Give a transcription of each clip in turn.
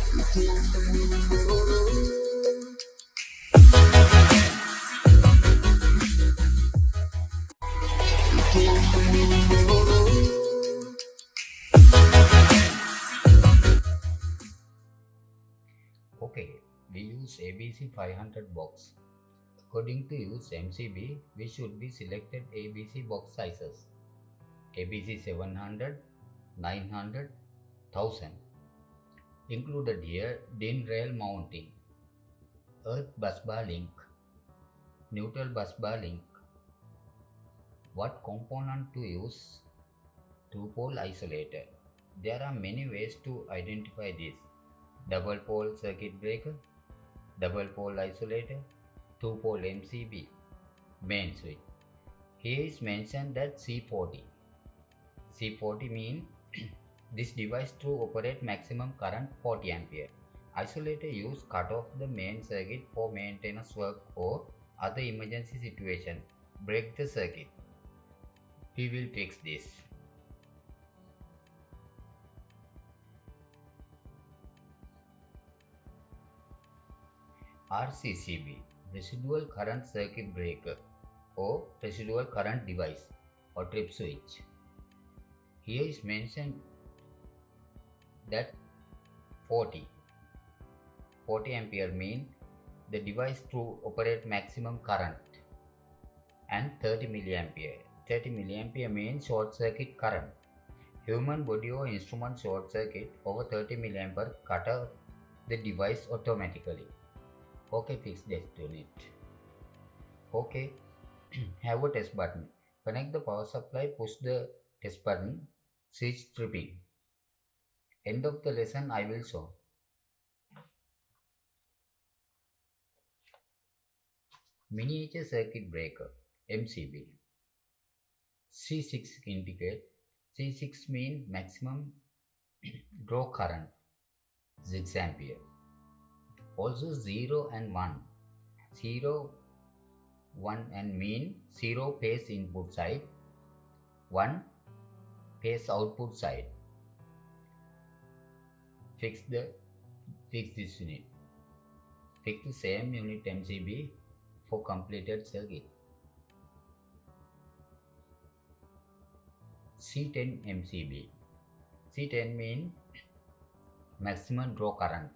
Okay, we use ABC 500 box. According to use MCB, we should be selected ABC box sizes. ABC 700, 900, 1000. Included here DIN rail mounting, Earth busbar link, neutral busbar link. What component to use? Two-pole isolator. There are many ways to identify this. Double pole circuit breaker, double pole isolator, two pole MCB, main switch. Here is mentioned that C40. C40 means this device to operate maximum current 40 ampere. Isolator use cut off the main circuit for maintenance work or other emergency situation. Break the circuit. We will fix this. RCCB, residual current circuit breaker or residual current device or trip switch. Here is mentioned that 40 ampere mean the device to operate maximum current, and 30 milliampere means short circuit current. Human body or instrument short circuit over 30 milliampere cut off the device automatically. Okay, fix this unit. Okay, have a test button. Connect the power supply, push the test button, switch tripping. End of the lesson I will show. Miniature circuit breaker, MCB. C6 indicate. C6 mean maximum draw current, 6 ampere. Also 0 and 1. 0, 1 and mean 0 phase input side, 1 phase output side. Fix this unit. Fix the same unit MCB for completed circuit. C10 MCB. C10 mean maximum draw current.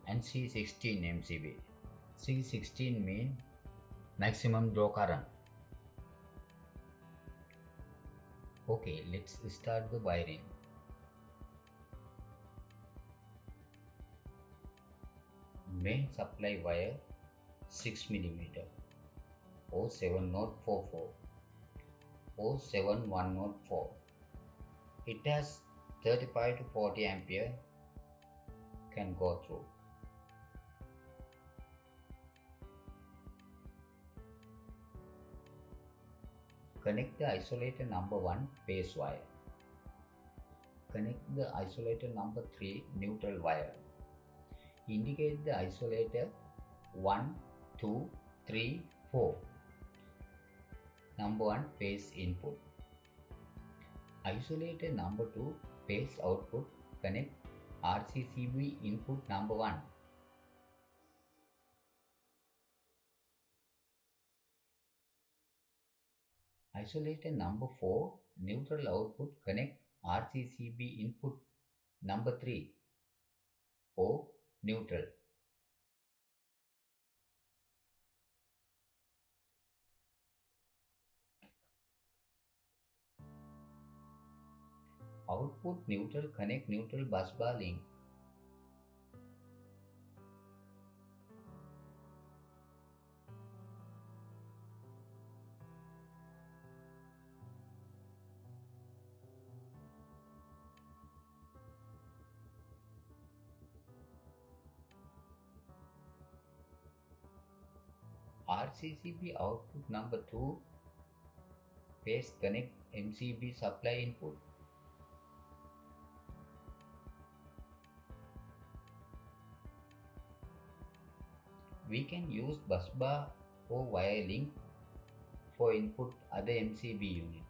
And C16 MCB. C16 mean maximum draw current. Okay, let's start the wiring. Main supply wire 6 mm O7044 O7104. It has 35 to 40 ampere can go through. Connect the isolator number 1 base wire. Connect the isolator number 3 neutral wire. Indicate the isolator 1, 2, 3, 4. Number 1 phase input. Isolator number 2 phase output. Connect RCCB input number 1. Isolator number 4 neutral output. Connect RCCB input number 3 O neutral. Output neutral, connect neutral bus bar link. RCCB output number 2 phase connect MCB supply input. We can use bus bar or wire link for input other MCB unit.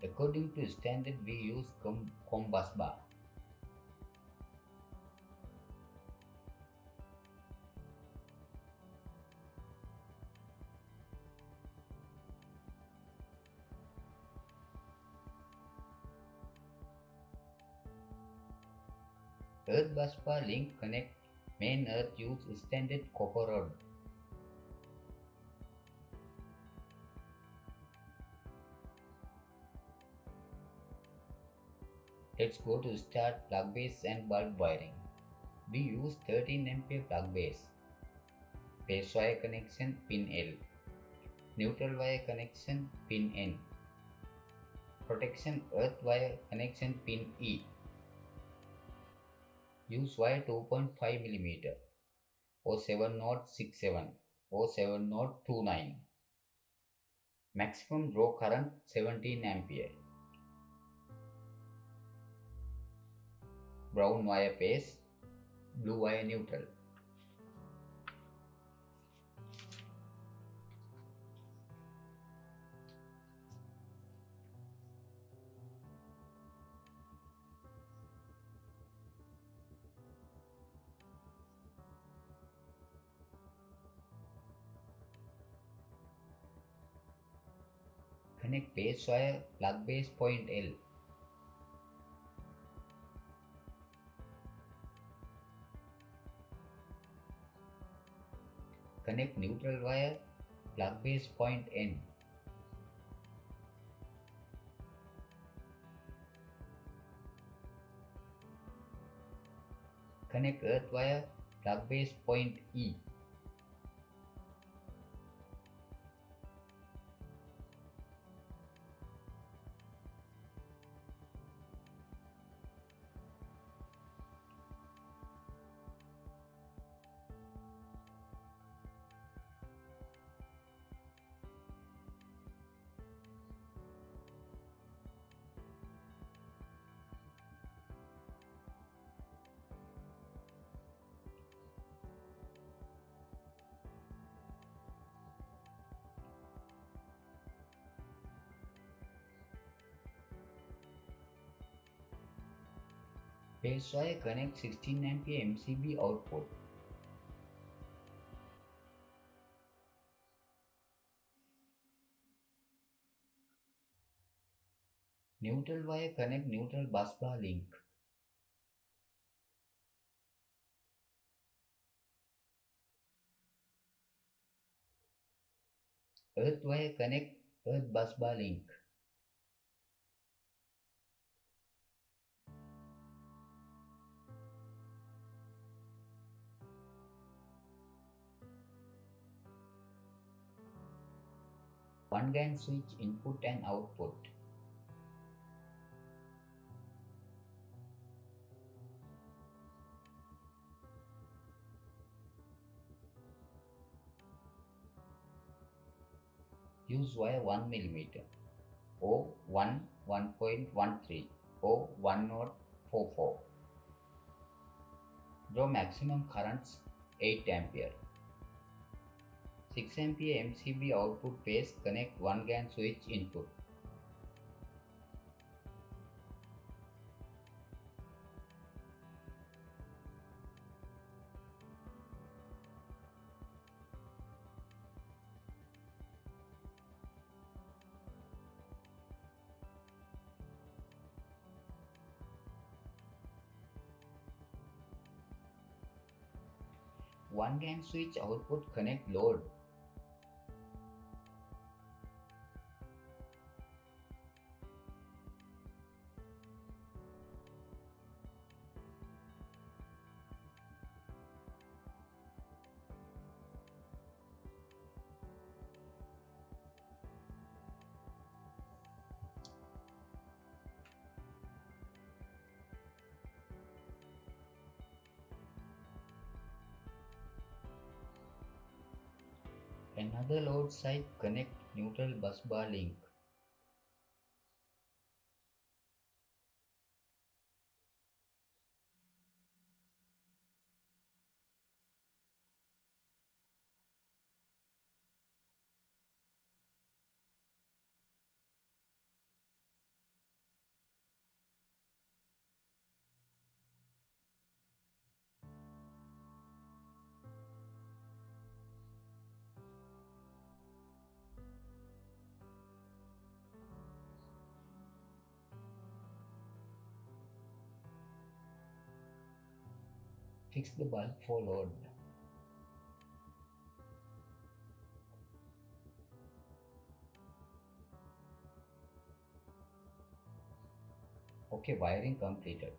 According to standard, we use COM bus bar. Earth bus bar link connect main earth use standard copper rod. Let's go to start plug base and bulb wiring. We use 13 ampere plug base. Base wire connection pin L. Neutral wire connection pin N. Protection earth wire connection pin E. Use wire 2.5 mm or 7067 or 7029. Maximum draw current 17 ampere. Brown wire base, blue wire neutral. Connect base wire plug base point L. Connect neutral wire plug base point N. Connect earth wire plug base point E. Base wire connect 16 ampere MCB output. Neutral wire connect neutral bus bar link. Earth wire connect earth bus bar link. One GAN switch input and output. Use wire 1 mm or 1.13 or 1044. Draw maximum currents 8 ampere. 6 ampere MCB output base connect 1 GAN switch input. One GAN switch output connect load. Another load side connect neutral bus bar link. Fix the bulb for load. Okay, wiring completed.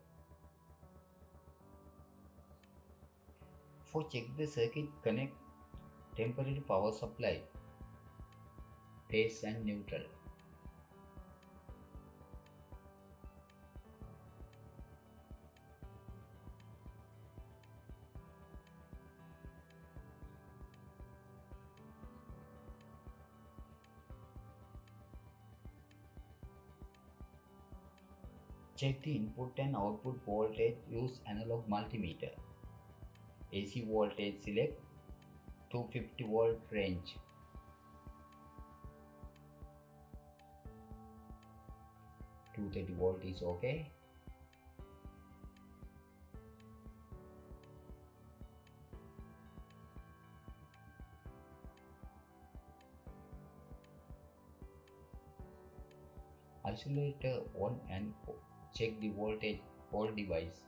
For check the circuit, connect temporary power supply, base and neutral. Check the input and output voltage, use analog multimeter. AC voltage select 250 volt range. $230 is okay. Isolator on and check the voltage all device.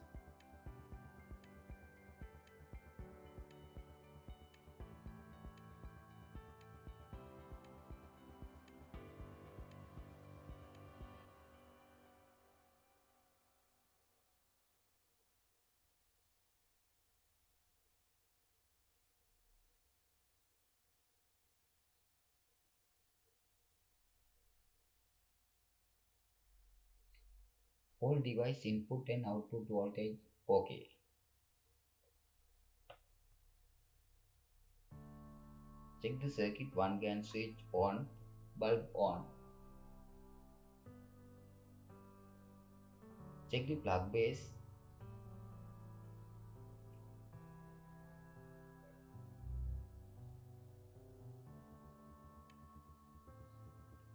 All device input and output voltage okay. Check the circuit, one GAN switch on, bulb on. Check the plug base.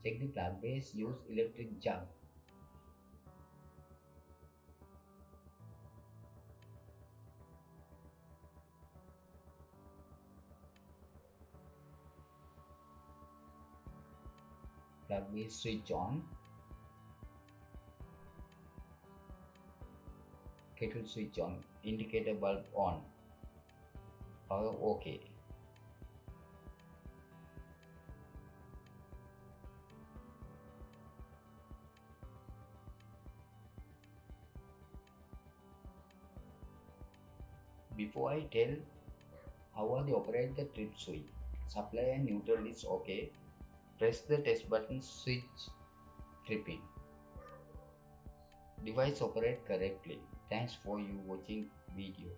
Check the plug base, use electric jug. Plug base switch on. Kettle switch on. Indicator bulb on. Power okay. Before I tell how I operate the trip switch, supply and neutral is okay. Press the test button, switch tripping. Device operate correctly. Thanks for you watching video.